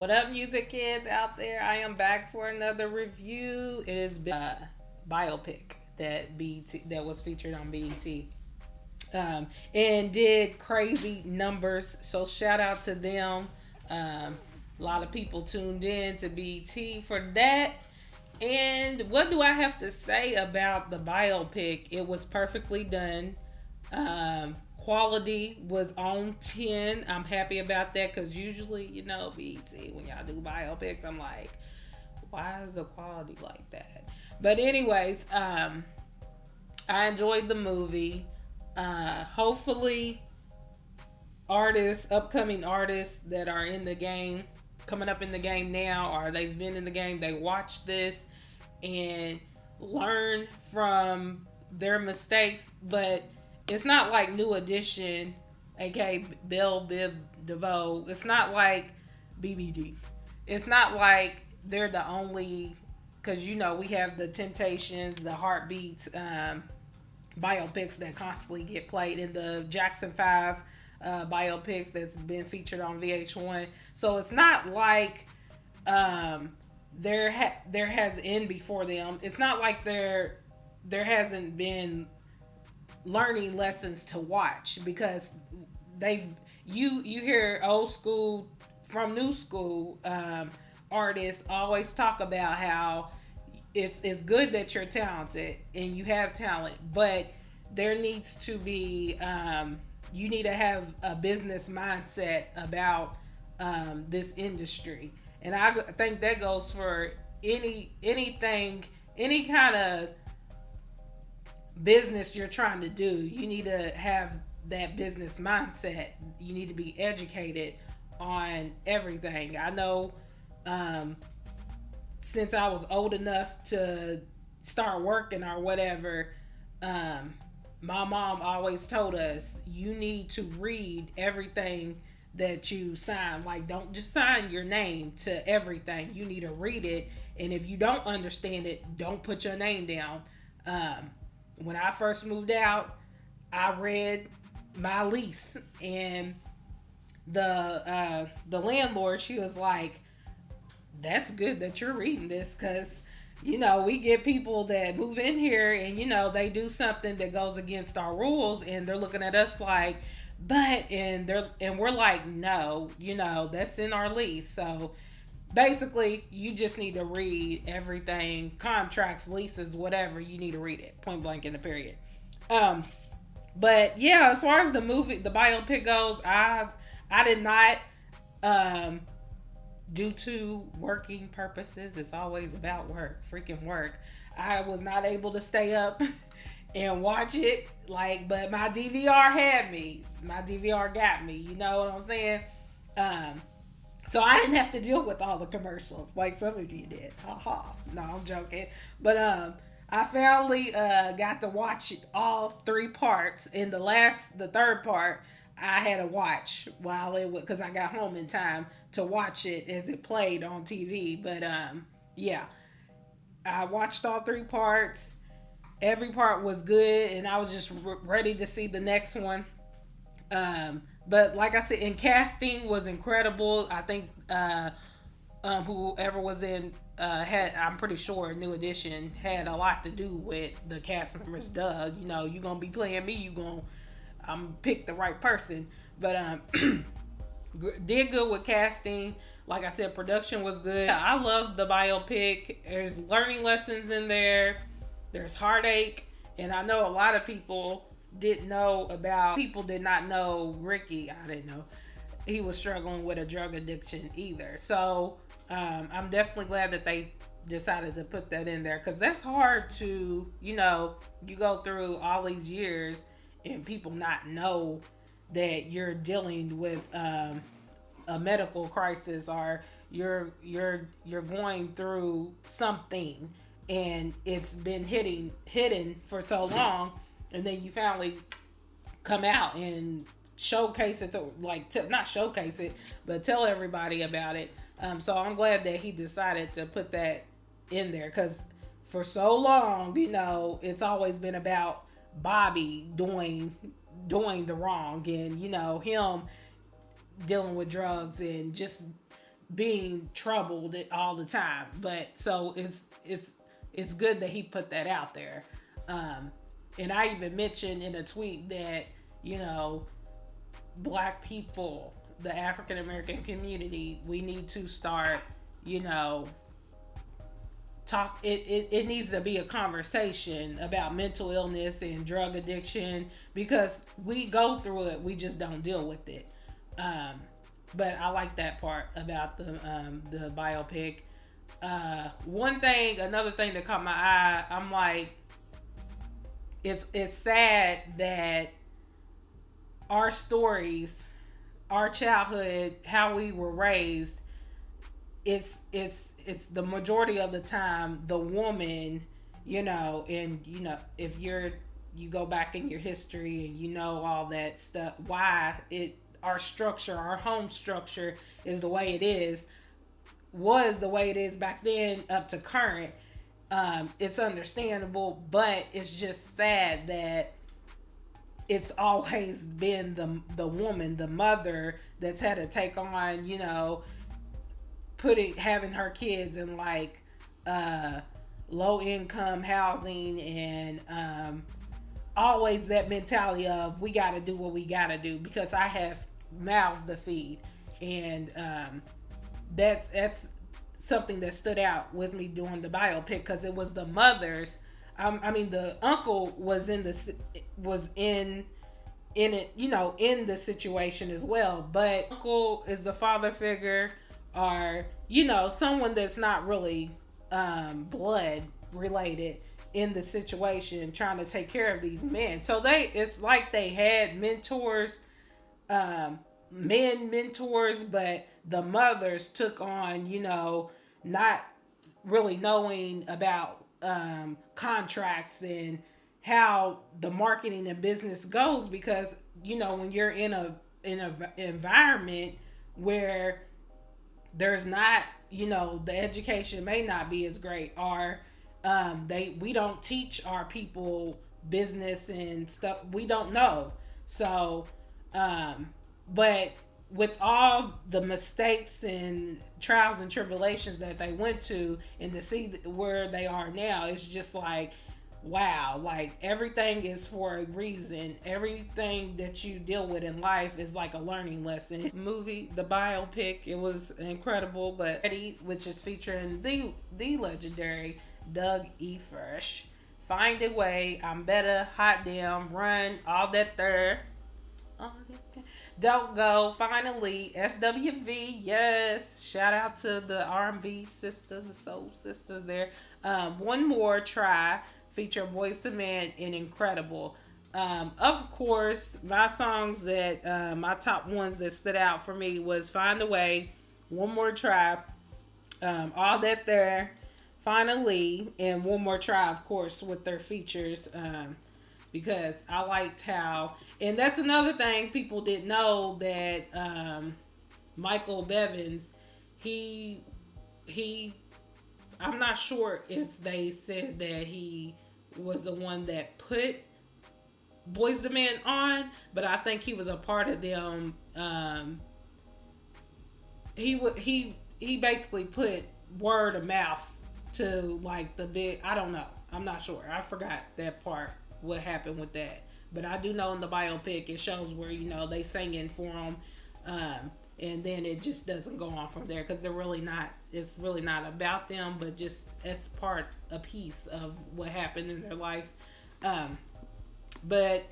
What up, music kids out there? I am back for another review. It is biopic that that was featured on BET, and did crazy numbers. So shout out to them. A lot of people tuned in to BET for that. And what do I have to say about the biopic? It was perfectly done. Quality was on 10. I'm happy about that because usually, BET, when y'all do biopics, I'm like, why is the quality like that? But, anyways, I enjoyed the movie. Hopefully, upcoming artists that are in the game, coming up in the game now, or they've been in the game, they watch this and learn from their mistakes. But it's not like New Edition, aka Biv Devoe. It's not like BBD. It's not like they're the only, because we have the Temptations, the Heartbeats, biopics that constantly get played in the Jackson 5 biopics that's been featured on VH1. So it's not like there has been before them. It's not like there hasn't been learning lessons to watch, because they've you hear old school from new school artists always talk about how it's good that you're talented and you have talent, but there needs to be you need to have a business mindset about this industry. And I think that goes for anything, any kind of business you're trying to do. You need to have that business mindset. You need to be educated on everything. I know, since I was old enough to start working or whatever, my mom always told us, you need to read everything that you sign. Like, don't just sign your name to everything. You need to read it. And if you don't understand it, don't put your name down. When I first moved out, I read my lease, and the landlord, she was like, that's good that you're reading this, because we get people that move in here and they do something that goes against our rules, and they're looking at us like, and we're like, no, that's in our lease. So basically, you just need to read everything, contracts, leases, whatever. You need to read it, point blank in the period. But yeah, as far as the movie, the biopic goes, I did not, due to working purposes, it's always about work, freaking work. I was not able to stay up and watch it, but my DVR had me. My DVR got me. You know what I'm saying? So I didn't have to deal with all the commercials like some of you did. Ha ha. No, I'm joking. But I finally got to watch all three parts. In the third part, I had to watch while it was, because I got home in time to watch it as it played on TV. But yeah, I watched all three parts. Every part was good, and I was just ready to see the next one. But like I said, in casting was incredible. I think whoever was in I'm pretty sure New Edition had a lot to do with the cast members. Duh, you gonna be playing me, I'm pick the right person. But did good with casting. Like I said, production was good. I love the biopic. There's learning lessons in there. There's heartache, and I know a lot of people did not know Ricky. I didn't know he was struggling with a drug addiction either. So I'm definitely glad that they decided to put that in there, because that's hard to, you go through all these years and people not know that you're dealing with a medical crisis, or you're going through something and it's been hidden for so long, and then you finally come out and showcase it, not showcase it, but tell everybody about it. So I'm glad that he decided to put that in there, because for so long, it's always been about Bobby doing the wrong, and him dealing with drugs and just being troubled all the time. But so it's good that he put that out there. Um, and I even mentioned in a tweet that, you know, black people, the African American community, we need to start, you know, it needs to be a conversation about mental illness and drug addiction, because we go through it, we just don't deal with it. um, but I like that part about the biopic. Another thing that caught my eye, I'm like, it's sad that our stories, our childhood, how we were raised, it's the majority of the time the woman, you know. And you know, if you go back in your history and you know all that stuff, why it our structure, our home structure is the way it is, was the way it is back then up to current. It's understandable, but it's just sad that it's always been the woman, the mother, that's had to take on, you know, having her kids in like low income housing, and always that mentality of, we got to do what we got to do because I have mouths to feed. And that's something that stood out with me doing the biopic, because it was the mothers. I mean, the uncle was in it, you know, in the situation as well. But uncle is the father figure, or, you know, someone that's not really blood related in the situation, trying to take care of these men. So it's like they had mentors, men mentors, but the mothers took on, you know, not really knowing about contracts and how the marketing and business goes, because, you know, when you're in a environment where there's not, you know, the education may not be as great, or we don't teach our people business and stuff, we don't know. So but with all the mistakes and trials and tribulations that they went to, and to see where they are now, it's just like, wow, like everything is for a reason. Everything that you deal with in life is like a learning lesson. Movie, the biopic, it was incredible. But Eddie, which is featuring the legendary Doug E. Fresh, Find a Way, I'm Better, Hot Damn, Run, All That There, Don't Go, Finally, SWV, yes. Shout out to the R&B sisters, the soul sisters there. One More Try, feature Boyz II Men, and Incredible. Of course, my songs that my top ones that stood out for me was Find a Way, One More Try, All That There, Finally, and One More Try, of course, with their features. Because I liked how, and that's another thing people didn't know, that Michael Bevins, he I'm not sure if they said that he was the one that put Boyz II Men on, but I think he was a part of them. He basically put word of mouth to like the big, I don't know, I'm not sure, I forgot that part, what happened with that. But I do know in the biopic it shows where, you know, they singing for him, and then it just doesn't go on from there, because it's really not about them, but just as a piece of what happened in their life. But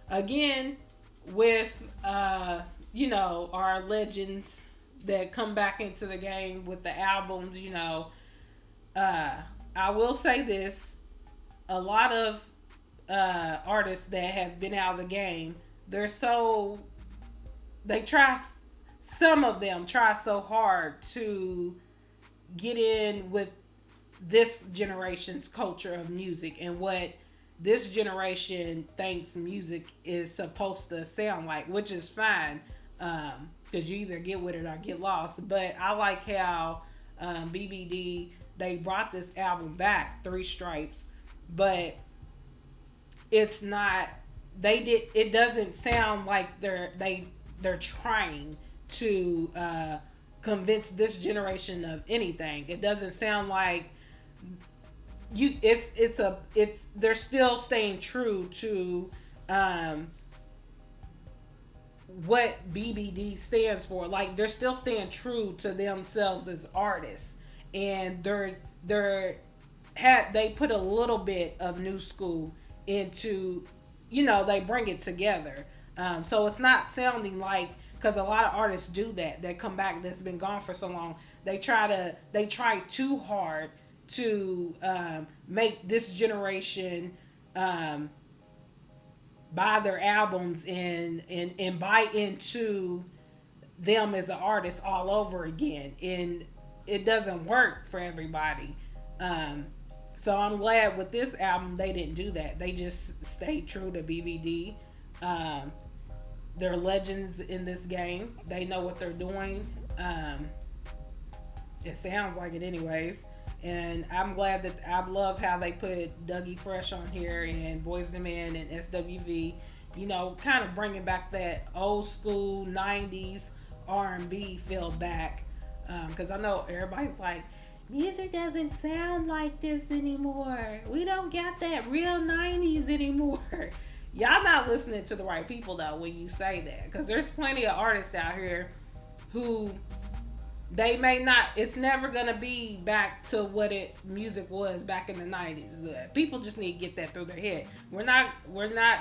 again, with you know, our legends that come back into the game with the albums, you know, I will say this, a lot of artists that have been out of the game, some of them try so hard to get in with this generation's culture of music and what this generation thinks music is supposed to sound like, which is fine, because you either get with it or get lost. But I like how BBD, they brought this album back, Three Stripes, but it's not, it doesn't sound like they're trying to convince this generation of anything. It doesn't sound like you. It's they're still staying true to um, what BBD stands for. Like they're still staying true to themselves as artists, and they put a little bit of new school into, they bring it together. So it's not sounding like, because a lot of artists do that come back that's been gone for so long. They try too hard to make this generation um, buy their albums and buy into them as an artist all over again, and it doesn't work for everybody. um, so I'm glad with this album they didn't do that. They just stayed true to BBD. um, they're legends in this game. They know what they're doing. It sounds like it anyways. And I'm glad that I love how they put Dougie Fresh on here and Boyz II Men and SWV. Kind of bringing back that old school '90s R&B feel back. Because I know everybody's like, music doesn't sound like this anymore. We don't got that real '90s anymore. Y'all not listening to the right people though when you say that. Because there's plenty of artists out here who they may not, it's never gonna be back to what music was back in the '90s. People just need to get that through their head. We're not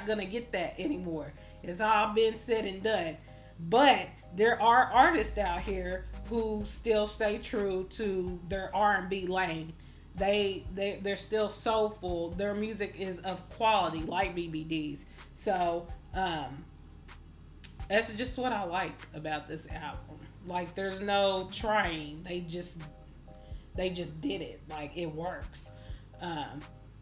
gonna get that anymore. It's all been said and done. But there are artists out here who still stay true to their R&B lane. They're still soulful. Their music is of quality, like BBD's. So that's just what I like about this album. Like there's no trying. They just did it. Like it works.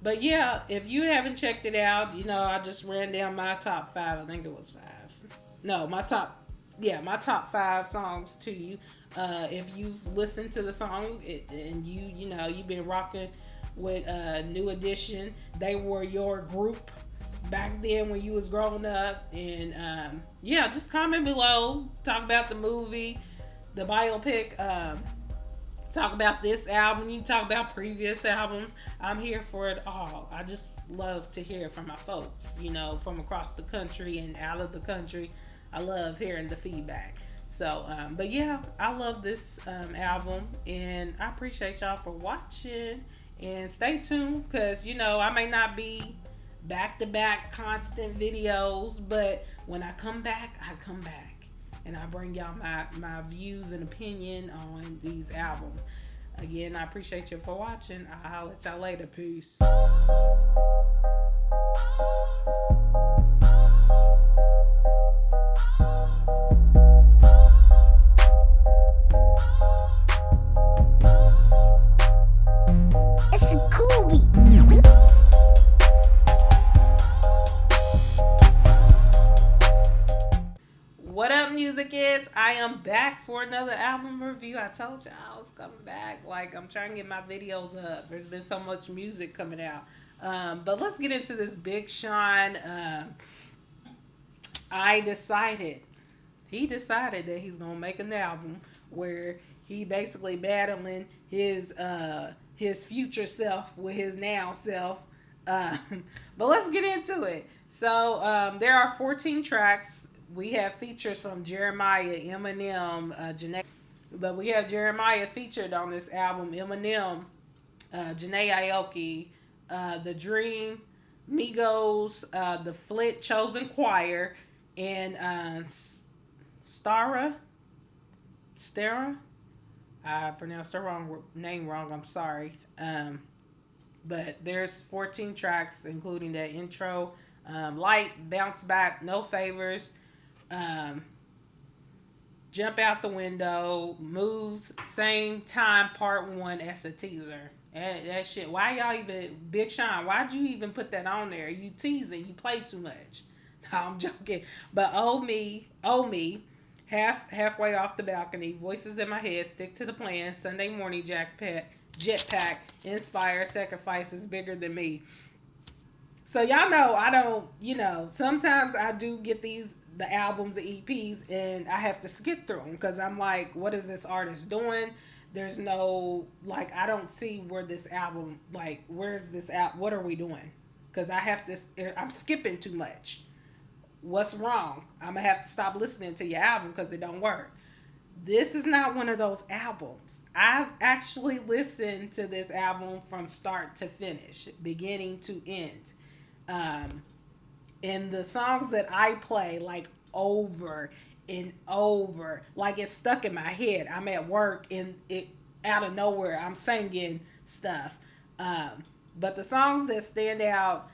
But yeah, if you haven't checked it out, I just ran down my top 5. I think it was 5. No, my top 5 songs to you. If you've listened to the song and you've been rocking with New Edition, they were your group back then when you was growing up. And just comment below, talk about the movie, the biopic, talk about this album. You can talk about previous albums. I'm here for it all. I just love to hear from my folks, from across the country and out of the country. I love hearing the feedback. So but yeah, I love this album, and I appreciate y'all for watching. And stay tuned, because I may not be back-to-back constant videos, but when I come back, and I bring y'all my views and opinion on these albums. Again, I appreciate you for watching. I'll holler at y'all later. Peace. It's a cool beat. What up, music kids? I am back for another album review. I told y'all I was coming back. Like, I'm trying to get my videos up. There's been so much music coming out. But let's get into this Big Sean. He decided that he's going to make an album where he basically battling his future self with his now self. But let's get into it. So there are 14 tracks. We have features from Jeremiah, Eminem, Janae. But we have Jeremiah featured on this album, Eminem, Janae Aoki, The Dream, Migos, The Flint Chosen Choir, and Stara. I pronounced her name wrong. I'm sorry. But there's 14 tracks, including that intro. Light, Bounce Back, No Favors, Jump Out the Window, Moves, Same Time, Part 1 as a teaser. That shit, why y'all even, Big Sean, why'd you even put that on there? You teasing, you play too much. No, I'm joking. But oh me, halfway off the balcony, Voices in My Head, Stick to the Plan, Sunday Morning Jetpack, Inspire, Sacrifices Bigger Than Me. So y'all know I don't, sometimes I do get these the albums, the EPs, and I have to skip through them because I'm like, what is this artist doing? There's no, like, I don't see where this album, like, where's this out? What are we doing? Because I have to, I'm skipping too much. What's wrong? I'm gonna have to stop listening to your album because it don't work. This is not one of those albums. I've actually listened to this album from start to finish, beginning to end. Um, and the songs that I play, like, over and over, like, it's stuck in my head. I'm at work and it out of nowhere I'm singing stuff. Um, but the songs that stand out,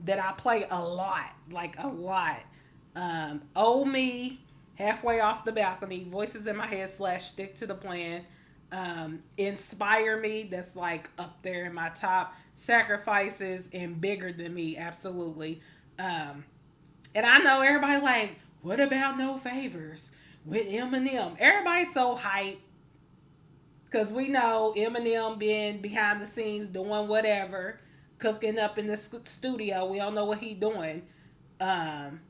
that I play a lot, like a lot, "Oh Me," "Halfway Off the Balcony," "Voices in My Head" slash "Stick to the Plan," "Inspire Me," that's like up there in my top, "Sacrifices," and "Bigger Than Me," absolutely. Um, and I know everybody like, what about "No Favors" with Eminem? Everybody's so hyped because we know Eminem been behind the scenes doing whatever, cooking up in the studio. We don't know what he doing. Um,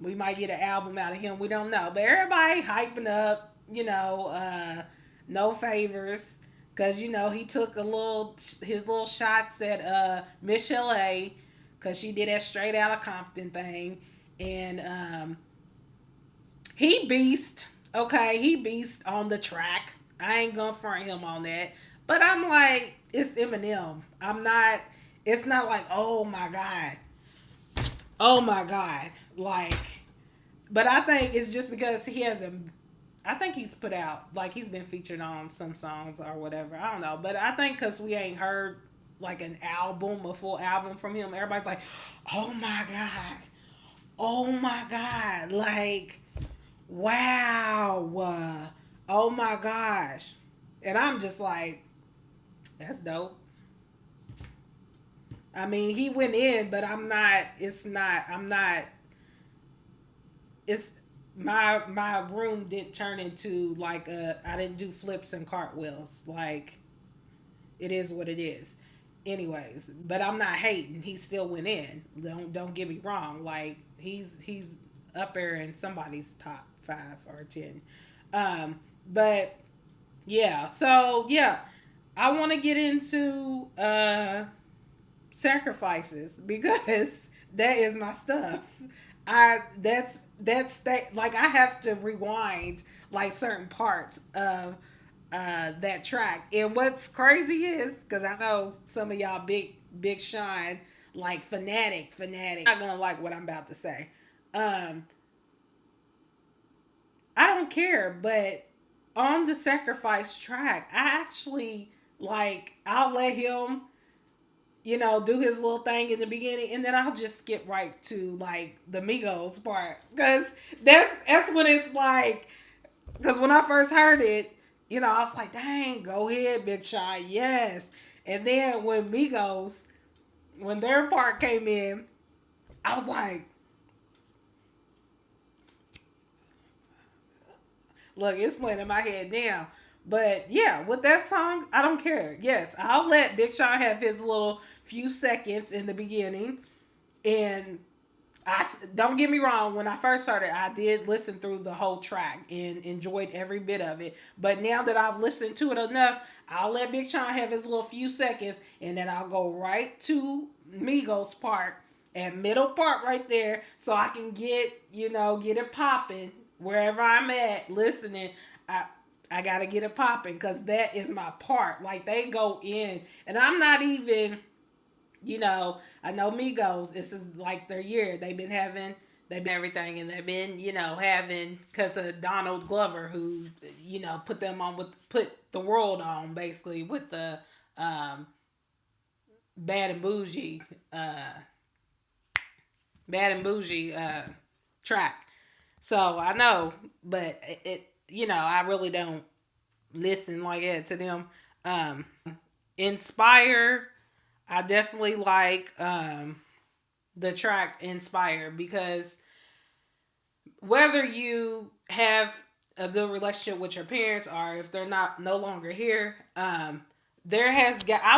we might get an album out of him. We don't know. But everybody hyping up, "No Favors," because he took his little shots at Michelle A, because she did that Straight Outta Compton thing, and he beast. Okay, he beast on the track. I ain't gonna front him on that. But I'm like, it's Eminem. I'm not. It's not like, oh my god, oh my god, like. But I think it's just because he hasn't. I think he's put out, like, he's been featured on some songs or whatever. I don't know, but I think because we ain't heard like an album, a full album from him, everybody's like, oh my god, oh my god, like, wow, oh my gosh, and I'm just like, that's dope. I mean, he went in, but I'm not. It's not. I'm not. It's my room didn't turn into like I didn't do flips and cartwheels. Like, it is what it is. Anyways, but I'm not hating. He still went in. Don't get me wrong. Like, he's up there in somebody's top 5 or 10. But yeah. So yeah, I want to get into sacrifices because that is my stuff. Like, I have to rewind like certain parts of that track. And what's crazy is, because I know some of y'all big Sean, like, fanatic not gonna like what I'm about to say. Um, I don't care, but on the sacrifice track, I actually, like, I'll let him do his little thing in the beginning, and then I'll just skip right to like the Migos part, because that's when it's like, because when I first heard it, I was like, dang, go ahead, Big Sean, yes. And then when their part came in, I was like, look, it's playing in my head now. But yeah, with that song, I don't care. Yes, I'll let Big Sean have his little few seconds in the beginning. And I don't get me wrong, when I first started, I did listen through the whole track and enjoyed every bit of it. But now that I've listened to it enough, I'll let Big Sean have his little few seconds, and then I'll go right to Migos part and middle part right there, so I can get it popping wherever I'm at listening. I gotta get it popping because that is my part. Like, they go in, and I'm not even. I know Migos, this is like their year. They've been everything, and they've been, having, because of Donald Glover, who, put the world on, basically, with the um, Bad and Bougie, uh, Bad and Bougie track. So I know, but I really don't listen like that to them. Inspire, I definitely like the track "Inspire," because whether you have a good relationship with your parents, or if they're no longer here, I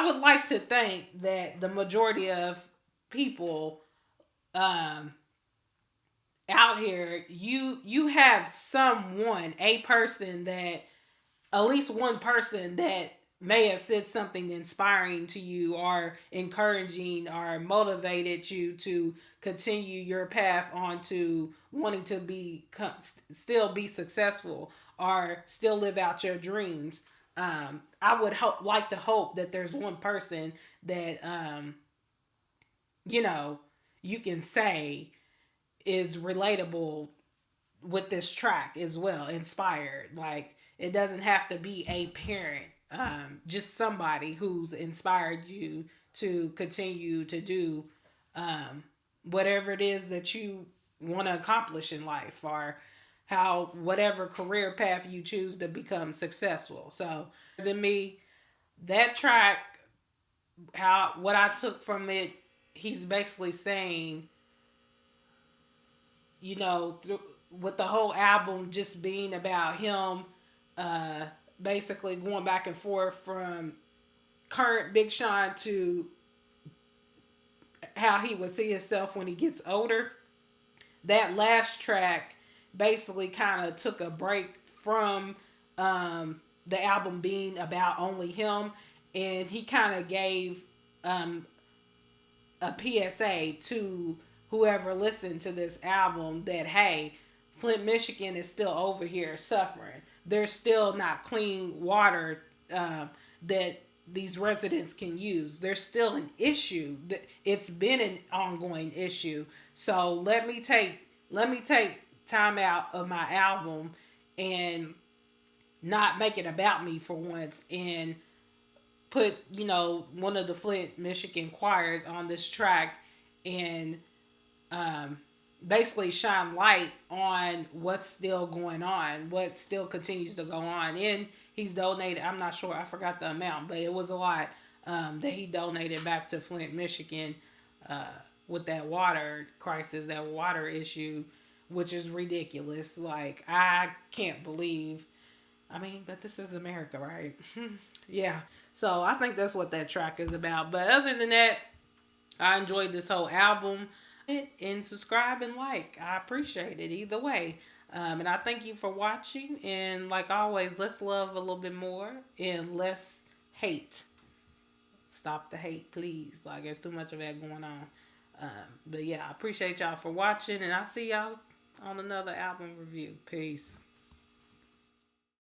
would like to think that the majority of people, um, out here, you have a person that, at least one person that may have said something inspiring to you or encouraging or motivated you to continue your path on to wanting to be still be successful or still live out your dreams. I would like to hope that there's one person that you know you can say is relatable with this track as well, inspired. Like, it doesn't have to be a parent, just somebody who's inspired you to continue to do um, whatever it is that you want to accomplish in life, or how whatever career path you choose to become successful. So, than me, that track, how what I took from it, he's basically saying, with the whole album just being about him, uh, basically going back and forth from current Big Sean to how he would see himself when he gets older. That last track basically kind of took a break from the album being about only him, and he kind of gave um, a PSA to whoever listened to this album that, hey, Flint, Michigan is still over here suffering. There's still not clean water that these residents can use. There's still an issue. It's been an ongoing issue. So let me take time out of my album and not make it about me for once, and put one of the Flint, Michigan choirs on this track, and um, basically shine light on what's still going on, what still continues to go on. And he's donated, I'm not sure, I forgot the amount, but it was a lot that he donated back to Flint, Michigan, uh, with that water crisis, that water issue, which is ridiculous. Like, I can't believe, I mean, but this is America, right? Yeah. So I think that's what that track is about. But other than that, I enjoyed this whole album. And subscribe and like. I appreciate it either way. And I thank you for watching. And like always, let's love a little bit more and less hate. Stop the hate, please. Like, there's too much of that going on. But yeah, I appreciate y'all for watching. And I'll see y'all on another album review. Peace.